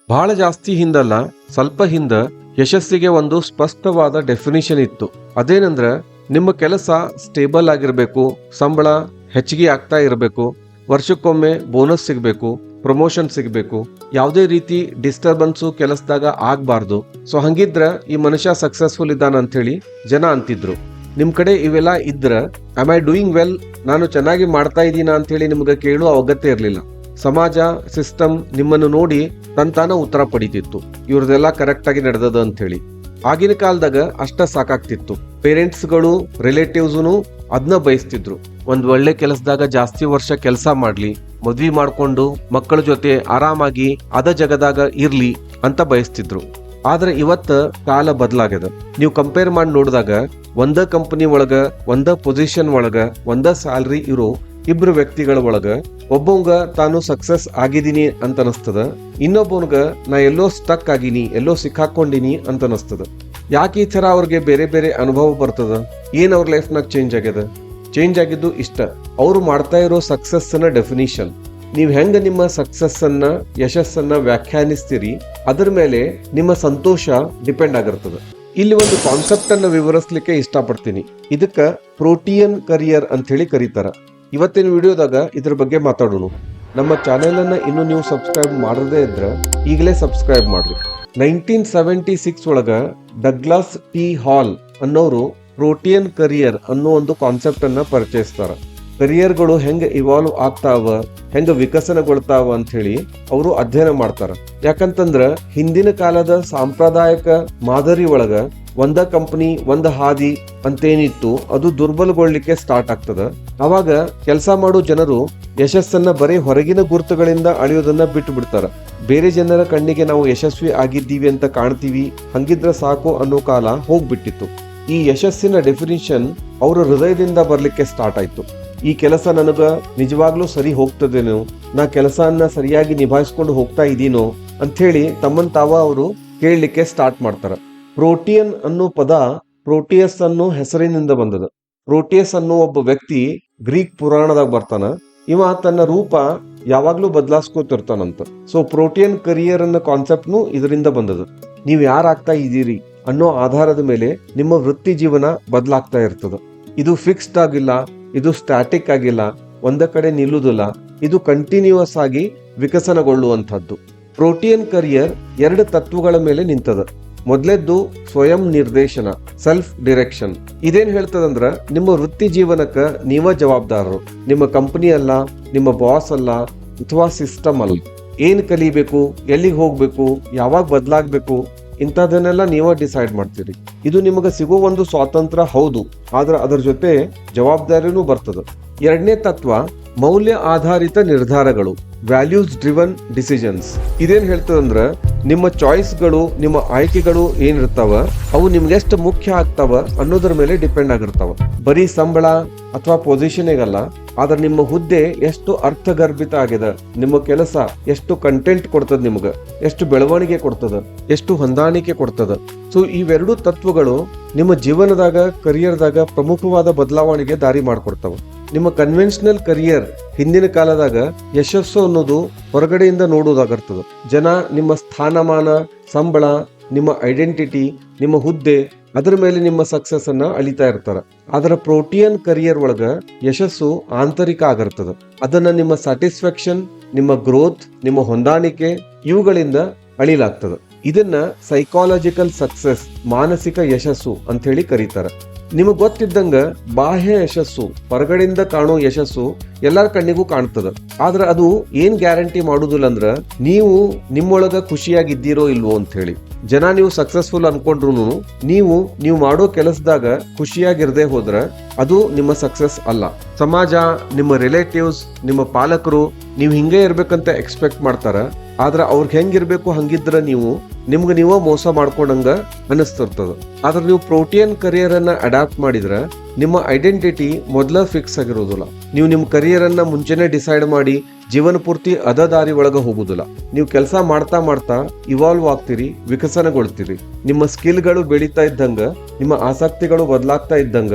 ಬಹಳ ಜಾಸ್ತಿ ಹಿಂದಲ್ಲ, ಸ್ವಲ್ಪ ಹಿಂದ ಯಶಸ್ಸಿಗೆ ಒಂದು ಸ್ಪಷ್ಟವಾದ ಡೆಫಿನಿಷನ್ ಇತ್ತು. ಅದೇನಂದ್ರ ನಿಮ್ಮ ಕೆಲಸ ಸ್ಟೇಬಲ್ ಆಗಿರ್ಬೇಕು, ಸಂಬಳ ಹೆಚ್ಚಿಗೆ ಆಗ್ತಾ ಇರಬೇಕು, ವರ್ಷಕ್ಕೊಮ್ಮೆ ಬೋನಸ್ ಸಿಗಬೇಕು, ಪ್ರಮೋಷನ್ ಸಿಗಬೇಕು, ಯಾವುದೇ ರೀತಿ ಡಿಸ್ಟರ್ಬೆನ್ಸು ಕೆಲಸದಾಗ ಆಗ್ಬಾರ್ದು. ಸೊ ಹಂಗಿದ್ರ ಈ ಮನುಷ್ಯ ಸಕ್ಸಸ್ಫುಲ್ ಇದ್ದಾನ ಅಂತ ಹೇಳಿ ಜನ ಅಂತಿದ್ರು. ನಿಮ್ ಕಡೆ ಇವೆಲ್ಲ ಇದ್ರ ಆಮ್ ಐ ಡೂಯಿಂಗ್ ವೆಲ್, ನಾನು ಚೆನ್ನಾಗಿ ಮಾಡ್ತಾ ಇದ್ದೀನ ಅಂತ ಹೇಳಿ ನಿಮ್ಗೆ ಕೇಳುವ ಅಗತ್ಯ ಇರಲಿಲ್ಲ. ಸಮಾಜ, ಸಿಸ್ಟಮ್ ನಿಮ್ಮನ್ನು ನೋಡಿ ತಂತಾನ ಉತ್ತರ ಪಡಿತಿತ್ತು, ಇವ್ರದೆಲ್ಲ ಕರೆಕ್ಟ್ ಆಗಿ ನಡೆದದ ಅಂತ ಹೇಳಿ. ಆಗಿನ ಕಾಲದಾಗ ಅಷ್ಟ ಸಾಕಾಗ್ತಿತ್ತು. ಪೇರೆಂಟ್ಸ್ಗಳು, ರಿಲೇಟಿವ್ಸ್ನು ಅದನ್ನ ಬಯಸ್ತಿದ್ರು. ಒಂದ್ ಒಳ್ಳೆ ಕೆಲಸದಾಗ ಜಾಸ್ತಿ ವರ್ಷ ಕೆಲಸ ಮಾಡ್ಲಿ, ಮದ್ವಿ ಮಾಡ್ಕೊಂಡು ಮಕ್ಕಳ ಜೊತೆ ಆರಾಮಾಗಿ ಅದ ಜಗದಾಗ ಇರ್ಲಿ ಅಂತ ಬಯಸ್ತಿದ್ರು. ಆದ್ರೆ ಇವತ್ತ ಕಾಲ ಬದಲಾಗ್ಯದ. ನೀವು ಕಂಪೇರ್ ಮಾಡಿ ನೋಡಿದಾಗ ಒಂದ ಕಂಪನಿ ಒಳಗ, ಒಂದ ಪೊಸಿಷನ್ ಒಳಗ, ಒಂದ ಸ್ಯಾಲ್ರಿ ಇರೋ ಇಬ್ರು ವ್ಯಕ್ತಿಗಳ ಒಳಗ ಒಬ್ಬವಂಗ ತಾನು ಸಕ್ಸಸ್ ಆಗಿದ್ದೀನಿ ಅಂತ ಅನಿಸ್ತದ, ಇನ್ನೊಬ್ಬವನ್ಗ ನಾ ಎಲ್ಲೋ ಸ್ಟಕ್ ಆಗಿನಿ, ಎಲ್ಲೋ ಸಿಕ್ಕಾಕೊಂಡಿನಿ ಅಂತ ಅನಿಸ್ತದ. ಯಾಕೆ ಈ ತರ ಅವ್ರಿಗೆ ಬೇರೆ ಬೇರೆ ಅನುಭವ ಬರ್ತದ? ಏನ್ ಅವ್ರ ಲೈಫ್ನಾಗ ಚೇಂಜ್ ಆಗ್ಯದ? ಚೇಂಜ್ ಆಗಿದ್ದು ಇಷ್ಟ, ಅವ್ರು ಮಾಡ್ತಾ ಇರೋ ಸಕ್ಸಸ್ ನ ಡೆಫಿನಿಷನ್. ನೀವ್ ಹೆಂಗ ನಿಮ್ಮ ಸಕ್ಸಸ್ ಅನ್ನ, ಯಶಸ್ಸನ್ನ ವ್ಯಾಖ್ಯಾನಿಸ್ತೀರಿ, ಅದ್ರ ಮೇಲೆ ನಿಮ್ಮ ಸಂತೋಷ ಡಿಪೆಂಡ್ ಆಗಿರ್ತದ. ಇಲ್ಲಿ ಒಂದು ಕಾನ್ಸೆಪ್ಟ್ ಅನ್ನ ವಿವರಿಸ್ಲಿಕ್ಕೆ ಇಷ್ಟಪಡ್ತೀನಿ. ಇದಕ್ಕ ಪ್ರೋಟಿಯನ್ ಕರಿಯರ್ ಅಂತ ಹೇಳಿ ಕರೀತಾರ. ಇವತ್ತಿನ ವಿಡಿಯೋದಾಗ ಇದ್ರ ಬಗ್ಗೆ ಮಾತಾಡೋಣ. ನಮ್ಮ ಚಾನೆಲ್ ಅನ್ನ ಇನ್ನು ನೀವು ಸಬ್ಸ್ಕ್ರೈಬ್ ಮಾಡದೇ ಇದ್ರ ಈಗಲೇ ಸಬ್ಸ್ಕ್ರೈಬ್ ಮಾಡ್ರಿ. 1976 ಒಳಗ ಡಗ್ಲಾಸ್ ಟಿ ಹಾಲ್ ಅನ್ನೋರು ಪ್ರೋಟಿಯನ್ ಕರಿಯರ್ ಅನ್ನೋ ಒಂದು ಕಾನ್ಸೆಪ್ಟ್ ಅನ್ನ ಪರಿಚಯಿಸ್ತಾರ. ಕರಿಯರ್ಗಳು ಹೆಂಗ ಇವಾಲ್ವ್ ಆಗ್ತಾವ, ಹೆಂಗ ವಿಕಸನಗೊಳ್ತಾವ ಅಂತ ಹೇಳಿ ಅವರು ಅಧ್ಯಯನ ಮಾಡ್ತಾರ. ಯಾಕಂತಂದ್ರ ಹಿಂದಿನ ಕಾಲದ ಸಾಂಪ್ರದಾಯಿಕ ಮಾದರಿ ಒಳಗ ಒಂದ ಕಂಪನಿ, ಒಂದ ಹಾದಿ ಅಂತೇನಿತ್ತು, ಅದು ದುರ್ಬಲಗೊಳ್ಳಿಕ್ಕೆ ಸ್ಟಾರ್ಟ್ ಆಗ್ತದ. ಅವಾಗ ಕೆಲಸ ಮಾಡೋ ಜನರು ಯಶಸ್ಸನ್ನ ಬರೀ ಹೊರಗಿನ ಗುರುತುಗಳಿಂದ ಅಳಿಯೋದನ್ನ ಬಿಟ್ಟು ಬಿಡ್ತಾರ. ಬೇರೆ ಜನರ ಕಣ್ಣಿಗೆ ನಾವು ಯಶಸ್ವಿ ಆಗಿದ್ದೀವಿ ಅಂತ ಕಾಣ್ತೀವಿ, ಹಂಗಿದ್ರ ಸಾಕು ಅನ್ನೋ ಕಾಲ ಹೋಗ್ಬಿಟ್ಟಿತ್ತು. ಈ ಯಶಸ್ಸಿನ ಡೆಫಿನಿಷನ್ ಅವರ ಹೃದಯದಿಂದ ಬರ್ಲಿಕ್ಕೆ ಸ್ಟಾರ್ಟ್ ಆಯ್ತು. ಈ ಕೆಲಸ ನನಗ ನಿಜವಾಗ್ಲೂ ಸರಿ ಹೋಗ್ತದೇನೋ, ನಾ ಕೆಲಸವನ್ನ ಸರಿಯಾಗಿ ನಿಭಾಯಿಸ್ಕೊಂಡು ಹೋಗ್ತಾ ಇದೀನೋ ಅಂಥೇಳಿ ತಮ್ಮನ್ ತಾವ ಅವರು ಕೇಳಲಿಕ್ಕೆ ಸ್ಟಾರ್ಟ್ ಮಾಡ್ತಾರ. ಪ್ರೋಟಿಯನ್ ಅನ್ನೋ ಪದ ಪ್ರೋಟಿಯಸ್ ಅನ್ನೋ ಹೆಸರಿನಿಂದ ಬಂದದ. ಪ್ರೋಟಿಯಸ್ ಅನ್ನೋ ಒಬ್ಬ ವ್ಯಕ್ತಿ ಗ್ರೀಕ್ ಪುರಾಣದಾಗ ಬರ್ತಾನ. ಇವ ತನ್ನ ರೂಪ ಯಾವಾಗ್ಲೂ ಬದಲಾಯಿಸ್ಕೋತಿರ್ತಾನಂತ. ಸೊ ಪ್ರೋಟಿಯನ್ ಕರಿಯರ್ ಅನ್ನೋ ಕಾನ್ಸೆಪ್ಟ್ನು ಇದರಿಂದ ಬಂದದ. ನೀವು ಯಾರಾಗ್ತಾ ಇದ್ದೀರಿ ಅನ್ನೋ ಆಧಾರದ ಮೇಲೆ ನಿಮ್ಮ ವೃತ್ತಿ ಜೀವನ ಬದಲಾಗ್ತಾ ಇರ್ತದ. ಇದು ಫಿಕ್ಸ್ಡ್ ಆಗಿಲ್ಲ, ಇದು ಸ್ಟ್ಯಾಟಿಕ್ ಆಗಿಲ್ಲ, ಒಂದ ಕಡೆ ನಿಲ್ಲುವುದಿಲ್ಲ. ಇದು ಕಂಟಿನ್ಯೂಸ್ ಆಗಿ ವಿಕಸನಗೊಳ್ಳುವಂಥದ್ದು. ಪ್ರೋಟಿಯನ್ ಕರಿಯರ್ 2 ತತ್ವಗಳ ಮೇಲೆ ನಿಂತದ. ಮೊದಲೇದ್ದು ಸ್ವಯಂ ನಿರ್ದೇಶನ, ಸೆಲ್ಫ್ ಡಿರೆಕ್ಷನ್. ಇದೇನ್ ಹೇಳ್ತದಂದ್ರ ನಿಮ್ಮ ವೃತ್ತಿ ಜೀವನಕ್ಕ ನೀವ ಜವಾಬ್ದಾರರು. ನಿಮ್ಮ ಕಂಪನಿ ಅಲ್ಲ, ನಿಮ್ಮ ಬಾಸ್ ಅಲ್ಲ, ಅಥವಾ ಸಿಸ್ಟಮ್ ಅಲ್ಲ. ಏನ್ ಕಲಿಬೇಕು, ಎಲ್ಲಿಗೆ ಹೋಗ್ಬೇಕು, ಯಾವಾಗ ಬದಲಾಗ್ಬೇಕು, ಇಂಥದನ್ನೆಲ್ಲ ನೀವ ಡಿಸೈಡ್ ಮಾಡ್ತೀರಿ. ಇದು ನಿಮಗೆ ಸಿಗೋ ಒಂದು ಸ್ವಾತಂತ್ರ್ಯ ಹೌದು, ಆದ್ರೆ ಅದರ ಜೊತೆ ಜವಾಬ್ದಾರಿನೂ ಬರ್ತದ. 2ನೇ ತತ್ವ ಮೌಲ್ಯ ಆಧಾರಿತ ನಿರ್ಧಾರಗಳು, ವ್ಯಾಲ್ಯೂಸ್ ಡ್ರಿವನ್ ಡಿಸಿಷನ್ಸ್. ಇದೇನ್ ಹೇಳ್ತದಂದ್ರ ನಿಮ್ಮ ಚಾಯ್ಸ್ಗಳು, ನಿಮ್ಮ ಆಯ್ಕೆಗಳು ಏನಿರ್ತಾವ ಅವು ನಿಮ್ಗೆ ಎಷ್ಟು ಮುಖ್ಯ ಆಗ್ತಾವ ಅನ್ನೋದ್ರ ಮೇಲೆ ಡಿಪೆಂಡ್ ಆಗಿರ್ತಾವ. ಬರೀ ಸಂಬಳ ಅಥವಾ ಪೊಸಿಷನ್ಗಲ್ಲ, ಆದ್ರೆ ನಿಮ್ಮ ಹುದ್ದೆ ಎಷ್ಟು ಅರ್ಥಗರ್ಭಿತ ಆಗಿದೆ, ನಿಮ್ಮ ಕೆಲಸ ಎಷ್ಟು ಕಂಟೆಂಟ್ ಕೊಡ್ತದ, ನಿಮ್ಗ ಎಷ್ಟು ಬೆಳವಣಿಗೆ ಕೊಡ್ತದ, ಎಷ್ಟು ಹೊಂದಾಣಿಕೆ ಕೊಡ್ತದ. ಸೊ ಇವೆರಡು ತತ್ವಗಳು ನಿಮ್ಮ ಜೀವನದಾಗ, ಕರಿಯರ್ದಾಗ ಪ್ರಮುಖವಾದ ಬದಲಾವಣೆಗೆ ದಾರಿ ಮಾಡ್ಕೊಡ್ತಾವ. ನಿಮ್ಮ ಕನ್ವೆನ್ಷನಲ್ ಕರಿಯರ್ ಹಿಂದಿನ ಕಾಲದಾಗ ಯಶಸ್ಸು ಅನ್ನೋದು ಹೊರಗಡೆಯಿಂದ ನೋಡೋದಾಗಿರ್ತದ. ಜನ ನಿಮ್ಮ ಸ್ಥಾನಮಾನ, ಸಂಬಳ, ನಿಮ್ಮ ಐಡೆಂಟಿಟಿ, ನಿಮ್ಮ ಹುದ್ದೆ, ಅದರ ಮೇಲೆ ನಿಮ್ಮ ಸಕ್ಸಸ್ ಅನ್ನ ಅಳಿತಾ ಇರ್ತಾರ. ಅದರ ಪ್ರೋಟಿಯನ್ ಕರಿಯರ್ ಒಳಗ ಯಶಸ್ಸು ಆಂತರಿಕ ಆಗಿರ್ತದ. ಅದನ್ನ ನಿಮ್ಮ ಸ್ಯಾಟಿಸ್ಫ್ಯಾಕ್ಷನ್, ನಿಮ್ಮ ಗ್ರೋತ್, ನಿಮ್ಮ ಹೊಂದಾಣಿಕೆ ಇವುಗಳಿಂದ ಅಳಿಲಾಗ್ತದ. ಇದನ್ನ ಸೈಕಾಲಜಿಕಲ್ ಸಕ್ಸಸ್, ಮಾನಸಿಕ ಯಶಸ್ಸು ಅಂತ ಹೇಳಿ ಕರೀತಾರ. ನಿಮಗ್ ಗೊತ್ತಿದ್ದಂಗ ಬಾಹ್ಯ ಯಶಸ್ಸು, ಹೊರಗಡೆಯಿಂದ ಕಾಣೋ ಯಶಸ್ಸು ಎಲ್ಲರ ಕಣ್ಣಿಗೂ ಕಾಣ್ತದ. ಆದ್ರ ಅದು ಏನ್ ಗ್ಯಾರಂಟಿ ಮಾಡುದಿಲ್ಲ ಅಂದ್ರ ನೀವು ನಿಮ್ಮೊಳಗ ಖುಷಿಯಾಗಿದ್ದೀರೋ ಇಲ್ವೋ ಅಂತ ಹೇಳಿ. ಜನ ನೀವು ಸಕ್ಸಸ್ಫುಲ್ ಅನ್ಕೊಂಡ್ರು ನೀವು ಮಾಡೋ ಕೆಲಸದಾಗ ಖುಷಿಯಾಗಿರದೆ ಹೋದ್ರ ಅದು ನಿಮ್ಮ ಸಕ್ಸಸ್ ಅಲ್ಲ. ಸಮಾಜ, ನಿಮ್ಮ ರಿಲೇಟಿವ್ಸ್, ನಿಮ್ಮ ಪಾಲಕರು ನೀವು ಹಿಂಗೆ ಇರ್ಬೇಕಂತ ಎಕ್ಸ್ಪೆಕ್ಟ್ ಮಾಡ್ತಾರ. ಆದ್ರ ಅವ್ರಿಗೆ ಹೆಂಗಿರ್ಬೇಕು ಹಂಗಿದ್ರ ನಿಮ್ಗೆ ನೀವ ಮೋಸ ಮಾಡ್ಕೊಂಡಂಗ ಅನಿಸ್ತಿರ್ತದ. ಆದ್ರೆ ನೀವು ಪ್ರೋಟಿಯನ್ ಕರಿಯರ್ ಅನ್ನ ಅಡಾಪ್ಟ್ ಮಾಡಿದ್ರ ನಿಮ್ಮ ಐಡೆಂಟಿಟಿ ಮೊದಲ ಫಿಕ್ಸ್ ಆಗಿರೋದಿಲ್ಲ. ನೀವು ನಿಮ್ಮ ಕರಿಯರ್ ಅನ್ನ ಮುಂಚೆನೆ ಡಿಸೈಡ್ ಮಾಡಿ ಜೀವನ ಪೂರ್ತಿ ಅದ ದಾರಿ ಒಳಗ ಹೋಗುದಿಲ್ಲ. ನೀವು ಕೆಲಸ ಮಾಡ್ತಾ ಮಾಡ್ತಾ ಇವಾಲ್ವ್ ಆಗ್ತೀರಿ, ವಿಕಸನಗೊಳ್ತೀರಿ. ನಿಮ್ಮ ಸ್ಕಿಲ್ಗಳು ಬೆಳೀತಾ ಇದ್ದಂಗ, ನಿಮ್ಮ ಆಸಕ್ತಿಗಳು ಬದಲಾಗ್ತಾ ಇದ್ದಂಗ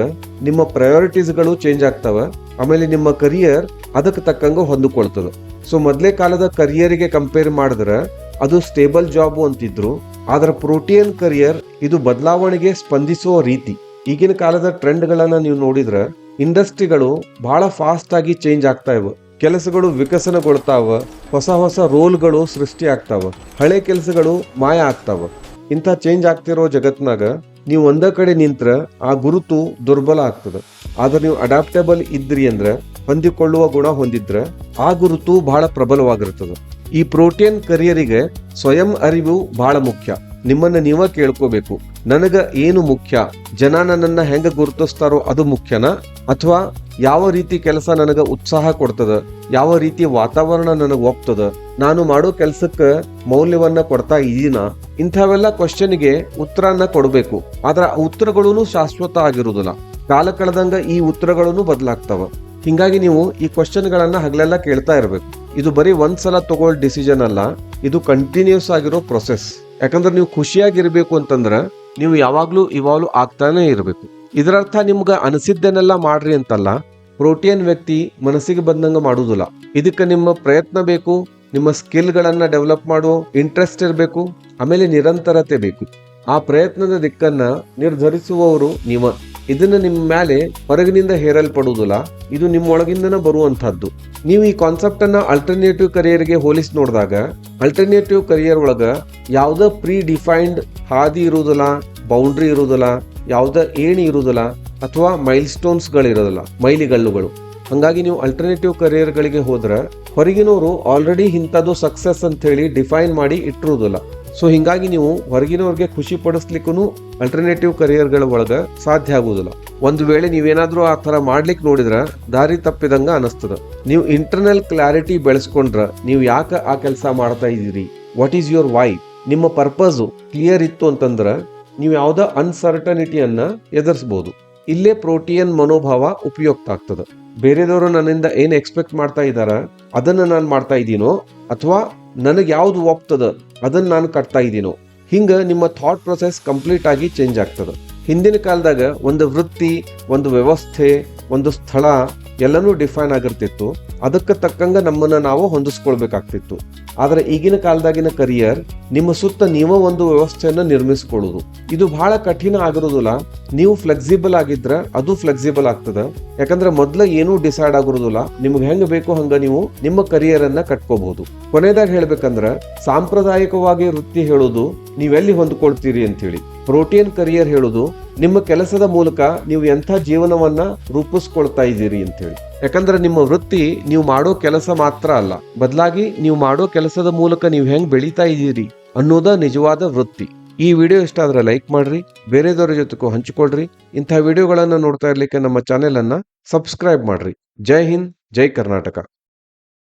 ನಿಮ್ಮ ಪ್ರಯಾರಿಟೀಸ್ಗಳು ಚೇಂಜ್ ಆಗ್ತಾವ. ಆಮೇಲೆ ನಿಮ್ಮ ಕರಿಯರ್ ಅದಕ್ಕೆ ತಕ್ಕಂಗ ಹೊಂದಿಕೊಳ್ತದ. ಸೊ ಮೊದಲೇ ಕಾಲದ ಕರಿಯರಿಗೆ ಕಂಪೇರ್ ಮಾಡಿದ್ರೆ ಅದು ಸ್ಟೇಬಲ್ ಜಾಬ್ ಅಂತಿದ್ರು. ಆದ್ರೆ ಪ್ರೋಟಿಯನ್ ಕರಿಯರ್ ಇದು ಬದಲಾವಣೆಗೆ ಸ್ಪಂದಿಸುವ ರೀತಿ. ಈಗಿನ ಕಾಲದ ಟ್ರೆಂಡ್ಗಳನ್ನ ನೀವು ನೋಡಿದ್ರೆ ಇಂಡಸ್ಟ್ರಿಗಳು ಬಹಳ ಫಾಸ್ಟ್ ಆಗಿ ಚೇಂಜ್ ಆಗ್ತಾ ಇವೆ. ಕೆಲಸಗಳು ವಿಕಸನಗೊಳ್ತಾವ, ಹೊಸ ಹೊಸ ರೋಲ್ಗಳು ಸೃಷ್ಟಿ ಆಗ್ತಾವ, ಹಳೆ ಕೆಲಸಗಳು ಮಾಯ ಆಗ್ತಾವ. ಇಂಥ ಚೇಂಜ್ ಆಗ್ತಿರೋ ಜಗತ್ನಾಗ ನೀವು ಒಂದ ಕಡೆ ನಿಂತ್ರ ಆ ಗುರುತು ದುರ್ಬಲ ಆಗ್ತದ. ಆದ್ರೆ ನೀವು ಅಡಾಪ್ಟೇಬಲ್ ಇದ್ರಿ ಅಂದ್ರ, ಹೊಂದಿಕೊಳ್ಳುವ ಗುಣ ಹೊಂದಿದ್ರ ಆ ಗುರುತು ಬಹಳ ಪ್ರಬಲವಾಗಿರ್ತದ. ಈ ಪ್ರೋಟಿಯನ್ ಕರಿಯರಿಗೆ ಸ್ವಯಂ ಅರಿವು ಬಹಳ ಮುಖ್ಯ. ನಿಮ್ಮನ್ನ ನೀವ ಕೇಳ್ಕೋಬೇಕು, ನನಗ ಏನು ಮುಖ್ಯ? ಜನ ನನ್ನನ್ನ ಹೆಂಗ ಗುರುತಿಸ್ತಾರೋ ಅದು ಮುಖ್ಯನಾ? ಅಥವಾ ಯಾವ ರೀತಿ ಕೆಲಸ ನನಗ ಉತ್ಸಾಹ ಕೊಡ್ತದ, ಯಾವ ರೀತಿ ವಾತಾವರಣ ನನಗ ಒಪ್ತದ, ನಾನು ಮಾಡೋ ಕೆಲ್ಸಕ್ಕ ಮೌಲ್ಯವನ್ನ ಕೊಡ್ತಾ ಇದೀನಾ? ಇಂಥವೆಲ್ಲ ಕ್ವಶನ್ಗೆ ಉತ್ತರನ್ನ ಕೊಡಬೇಕು. ಆದ್ರ ಉತ್ತರಗಳೂ ಶಾಶ್ವತ ಆಗಿರುವುದಿಲ್ಲ. ಕಾಲ ಕಳೆದಂಗ ಈ ಉತ್ತರಗಳೂ ಬದಲಾಗ್ತಾವ. ಹಿಂಗಾಗಿ ನೀವು ಈ ಕ್ವಶನ್ಗಳನ್ನ ಹಗಲೆಲ್ಲ ಕೇಳ್ತಾ ಇರ್ಬೇಕು. ಇದು ಬರೀ ಒಂದ್ಸಲ ತಗೊಳ್ಳೋ ಡಿಸಿಷನ್ ಅಲ್ಲ, ಇದು ಕಂಟಿನ್ಯೂಸ್ ಆಗಿರೋ ಪ್ರೊಸೆಸ್. ಯಾಕಂದ್ರೆ ನೀವು ಖುಷಿಯಾಗಿರ್ಬೇಕು ಅಂತಂದ್ರ ನೀವು ಯಾವಾಗ್ಲೂ ಇವಾಲ್ವ್ ಆಗ್ತಾನೆ ಇರಬೇಕು. ಇದರರ್ಥ ನಿಮ್ಗ ಅನಿಸಿದ್ದನ್ನೆಲ್ಲ ಮಾಡ್ರಿ ಅಂತಲ್ಲ. ಪ್ರೋಟಿಯನ್ ವ್ಯಕ್ತಿ ಮನಸ್ಸಿಗೆ ಬಂದಂಗ ಮಾಡುವುದಿಲ್ಲ. ಇದಕ್ಕೆ ನಿಮ್ಮ ಪ್ರಯತ್ನ ಬೇಕು, ನಿಮ್ಮ ಸ್ಕಿಲ್ಗಳನ್ನ ಡೆವಲಪ್ ಮಾಡೋ ಇಂಟ್ರೆಸ್ಟ್ ಇರಬೇಕು, ಆಮೇಲೆ ನಿರಂತರತೆ ಬೇಕು. ಆ ಪ್ರಯತ್ನದ ದಿಕ್ಕನ್ನ ನಿರ್ಧರಿಸುವವರು ನೀವ. ಇದನ್ನ ನಿಮ್ಮ ಮೇಲೆ ಹೊರಗಿನಿಂದ ಹೇರಲ್ಪಡುವುದಿಲ್ಲ, ಇದು ನಿಮ್ಮೊಳಗಿಂದನ ಬರುವಂತಹದ್ದು. ನೀವು ಈ ಕಾನ್ಸೆಪ್ಟ್ ಅನ್ನ ಅಲ್ಟರ್ನೇಟಿವ್ ಕರಿಯರ್ಗೆ ಹೋಲಿಸಿ ನೋಡಿದಾಗ, ಅಲ್ಟರ್ನೇಟಿವ್ ಕರಿಯರ್ ಒಳಗ ಯಾವ್ದ ಪ್ರೀ ಡಿಫೈನ್ಡ್ ಹಾದಿ ಇರುವುದಿಲ್ಲ, ಬೌಂಡ್ರಿ ಇರುವುದಿಲ್ಲ, ಯಾವ್ದ ಏಣಿ ಇರುವುದಿಲ್ಲ, ಅಥವಾ ಮೈಲ್ ಸ್ಟೋನ್ಸ್ ಗಳಿರೋದಿಲ್ಲ, ಮೈಲಿಗಲ್ಲುಗಳು. ಹಂಗಾಗಿ ನೀವು ಅಲ್ಟರ್ನೇಟಿವ್ ಕರಿಯರ್ಗಳಿಗೆ ಹೋದ್ರೆ ಹೊರಗಿನವರು ಆಲ್ರೆಡಿ ಇಂಥದ್ದು ಸಕ್ಸಸ್ ಅಂತ ಹೇಳಿ ಡಿಫೈನ್ ಮಾಡಿ ಇಟ್ಟಿರುವುದಿಲ್ಲ. ಸೊ ಹಿಂಗಾಗಿ ನೀವು ಹೊರಗಿನವ್ರಿಗೆ ಖುಷಿ ಪಡಿಸ್ಲಿಕ್ಕೂ ಅಲ್ಟರ್ನೇಟಿವ್ ಕರಿಯರ್ಗಳ ಒಳಗ ಸಾಧ್ಯ ಆಗುವುದಿಲ್ಲ. ಒಂದು ವೇಳೆ ನೀವೇನಾದ್ರೂ ಆ ತರ ಮಾಡ್ಲಿಕ್ಕೆ ನೋಡಿದ್ರ ದಾರಿ ತಪ್ಪಿದಂಗ ಅನಿಸ್ತದ. ನೀವು ಇಂಟರ್ನಲ್ ಕ್ಲಾರಿಟಿ ಬೆಳೆಸ್ಕೊಂಡ್ರ ನೀವು ಯಾಕೆ ಆ ಕೆಲಸ ಮಾಡ್ತಾ ಇದ್ದೀರಿ, ವಾಟ್ ಈಸ್ ಯುವರ್ ವೈ, ನಿಮ್ಮ ಪರ್ಪಸ್ ಕ್ಲಿಯರ್ ಇತ್ತು ಅಂತಂದ್ರ ನೀವು ಯಾವ್ದ ಅನ್ಸರ್ಟನಿಟಿಯನ್ನ ಎದುರಿಸಬಹುದು. ಇಲ್ಲೇ ಪ್ರೋಟಿಯನ್ ಮನೋಭಾವ ಉಪಯುಕ್ತ ಆಗ್ತದೆ. ಬೇರೆದವರು ನನ್ನಿಂದ ಏನ್ ಎಕ್ಸ್ಪೆಕ್ಟ್ ಮಾಡ್ತಾ ಇದ್ದಾರ ಅದನ್ನ ನಾನು ಮಾಡ್ತಾ ಇದ್ದೀನೋ, ಅಥವಾ ನನಗೆ ಯಾವ್ದು ಒಪ್ತದ ಅದನ್ನ ನಾನು ಕಟ್ತಾ ಇದ್ದೀನೋ, ಹಿಂಗ ನಿಮ್ಮ ಥಾಟ್ ಪ್ರೊಸೆಸ್ ಕಂಪ್ಲೀಟ್ ಆಗಿ ಚೇಂಜ್ ಆಗ್ತದೆ. ಹಿಂದಿನ ಕಾಲದಾಗ ಒಂದು ವೃತ್ತಿ, ಒಂದು ವ್ಯವಸ್ಥೆ, ಒಂದು ಸ್ಥಳ ಎಲ್ಲನೂ ಡಿಫೈನ್ ಆಗಿರ್ತಿತ್ತು. ಅದಕ್ಕೆ ತಕ್ಕಂಗ ನಮ್ಮನ್ನ ನಾವು ಹೊಂದಿಸ್ಕೊಳ್ಬೇಕಾಗ್ತಿತ್ತು. ಆದ್ರೆ ಈಗಿನ ಕಾಲದಾಗಿನ ಕರಿಯರ್ ನಿಮ್ಮ ಸುತ್ತ ನೀವ ಒಂದು ವ್ಯವಸ್ಥೆಯನ್ನ ನಿರ್ಮಿಸಿಕೊಳ್ಳುವುದು. ಇದು ಬಹಳ ಕಠಿಣ ಆಗಿರೋದಿಲ್ಲ. ನೀವು ಫ್ಲೆಕ್ಸಿಬಲ್ ಆಗಿದ್ರ ಅದು ಫ್ಲೆಕ್ಸಿಬಲ್ ಆಗ್ತದ. ಯಾಕಂದ್ರೆ ಮೊದ್ಲ ಏನೂ ಡಿಸೈಡ್ ಆಗಿರೋದಿಲ್ಲ. ನಿಮ್ಗೆ ಹೆಂಗ್ ಬೇಕು ಹಂಗ ನೀವು ನಿಮ್ಮ ಕರಿಯರ್ ಅನ್ನ ಕಟ್ಕೋಬಹುದು. ಕೊನೆಯದಾಗ ಹೇಳ್ಬೇಕಂದ್ರ ಸಾಂಪ್ರದಾಯಿಕವಾಗಿ ವೃತ್ತಿ ಹೇಳುದು ನೀವೆಲ್ಲಿ ಹೊಂದ್ಕೊಳ್ತೀರಿ ಅಂತ ಹೇಳಿ. ಪ್ರೋಟಿಯನ್ ಕರಿಯರ್ ಹೇಳುದು ನಿಮ್ಮ ಕೆಲಸದ ಮೂಲಕ ನೀವು ಎಂಥ ಜೀವನವನ್ನ ರೂಪಿಸ್ಕೊಳ್ತಾ ಇದ್ದೀರಿ ಅಂತ ಹೇಳಿ. ಯಾಕಂದ್ರೆ ನಿಮ್ಮ ವೃತ್ತಿ ನೀವು ಮಾಡೋ ಕೆಲಸ ಮಾತ್ರ ಅಲ್ಲ, ಬದಲಾಗಿ ನೀವು ಮಾಡೋ ಕೆಲಸದ ಮೂಲಕ ನೀವು ಹೆಂಗ್ ಬೆಳೀತಾ ಇದ್ದೀರಿ ಅನ್ನೋದ ನಿಜವಾದ ವೃತ್ತಿ. ಈ ವಿಡಿಯೋ ಇಷ್ಟ ಆದ್ರೆ ಲೈಕ್ ಮಾಡ್ರಿ, ಬೇರೆದವರ ಜೊತೆಗೂ ಹಂಚಿಕೊಳ್ರಿ. ಇಂಥ ವಿಡಿಯೋಗಳನ್ನ ನೋಡ್ತಾ ಇರ್ಲಿಕ್ಕೆ ನಮ್ಮ ಚಾನೆಲ್ ಅನ್ನ ಸಬ್ಸ್ಕ್ರೈಬ್ ಮಾಡ್ರಿ. ಜೈ ಹಿಂದ್, ಜೈ ಕರ್ನಾಟಕ.